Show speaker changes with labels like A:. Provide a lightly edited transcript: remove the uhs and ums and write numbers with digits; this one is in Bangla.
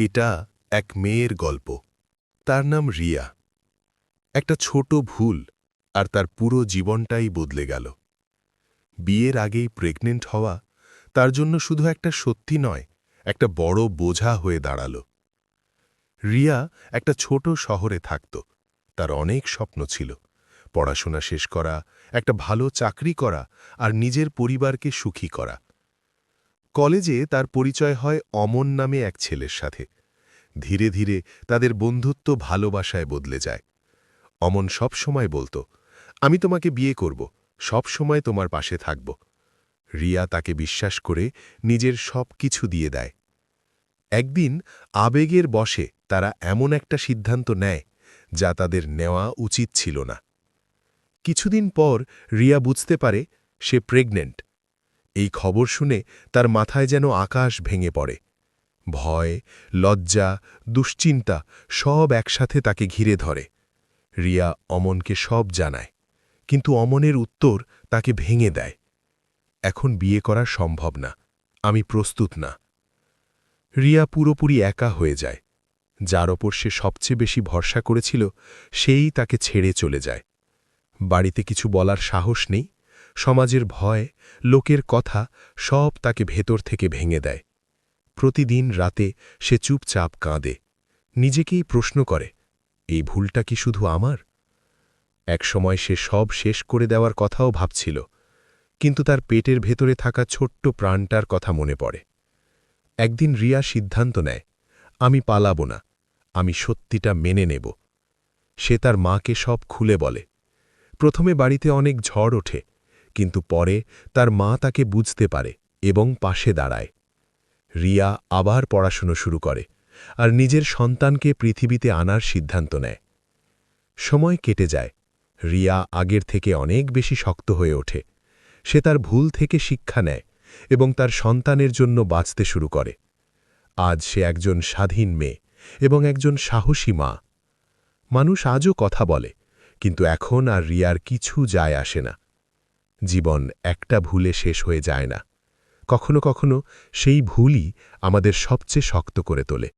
A: এটা এক মেয়ের গল্প। তার নাম রিয়া। একটা ছোট ভুল আর তার পুরো জীবনটাই বদলে গেল। বিয়ের আগেই প্রেগনেন্ট হওয়া তার জন্য শুধু একটা সত্যি নয়, একটা বড় বোঝা হয়ে দাঁড়াল। রিয়া একটা ছোট শহরে থাকত। তার অনেক স্বপ্ন ছিল, পড়াশোনা শেষ করা, একটা ভালো চাকরি করা আর নিজের পরিবারকে সুখী করা। কলেজে তার পরিচয় হয় অমন নামে এক ছেলের সাথে। ধীরে ধীরে তাদের বন্ধুত্ব ভালোবাসায় বদলে যায়। অমন সব সময় বলতো, আমি তোমাকে বিয়ে করব, সব সময় তোমার পাশে থাকব। রিয়া তাকে বিশ্বাস করে নিজের সব কিছু দিয়ে দেয়। একদিন আবেগের বশে তারা এমন একটা সিদ্ধান্ত নেয় যা তাদের নেওয়া উচিত ছিল না। কিছুদিন পর রিয়া বুঝতে পারে সে প্রেগনেন্ট। এই খবর শুনে তার মাথায় যেন আকাশ ভেঙে পড়ে। ভয়, লজ্জা, দুশ্চিন্তা সব একসাথে তাকে ঘিরে ধরে। রিয়া অমনকে সব জানায়, কিন্তু অমনের উত্তর তাকে ভেঙে দেয়। এখন বিয়ে করা সম্ভব না, আমি প্রস্তুত না। রিয়া পুরোপুরি একা হয়ে যায়। যার ওপর সে সবচেয়ে বেশি ভরসা করেছিল সেই তাকে ছেড়ে চলে যায়। বাড়িতে কিছু বলার সাহস নেই, সমাজের ভয়, লোকের কথা সব তাকে ভেতর থেকে ভেঙে দেয়। প্রতিদিন রাতে সে চুপচাপ কাঁদে, নিজেকেই প্রশ্ন করে, এই ভুলটা কি শুধু আমার? একসময় সে সব শেষ করে দেওয়ার কথাও ভাবছিল, কিন্তু তার পেটের ভেতরে থাকা ছোট্ট প্রাণটার কথা মনে পড়ে। একদিন রিয়া সিদ্ধান্ত নেয়, আমি পালাবো না, আমি সত্যিটা মেনে নেব। সে তার মাকে সব খুলে বলে। প্রথমে বাড়িতে অনেক ঝড় ওঠে, কিন্তু পরে তার মা তাকে বুঝতে পারে এবং পাশে দাঁড়ায়। রিয়া আবার পড়াশুনো শুরু করে আর নিজের সন্তানকে পৃথিবীতে আনার সিদ্ধান্ত নেয়। সময় কেটে যায়, রিয়া আগের থেকে অনেক বেশি শক্ত হয়ে ওঠে। সে তার ভুল থেকে শিক্ষা নেয় এবং তার সন্তানের জন্য বাঁচতে শুরু করে। আজ সে একজন স্বাধীন মেয়ে এবং একজন সাহসী মা। মানুষ আজও কথা বলে, কিন্তু এখন আর রিয়ার কিছু যায় আসে না। জীবন একটা ভুলে শেষ হয়ে যায় না, কখনো কখনো সেই ভুলই আমাদের সবচেয়ে শক্ত করে তোলে।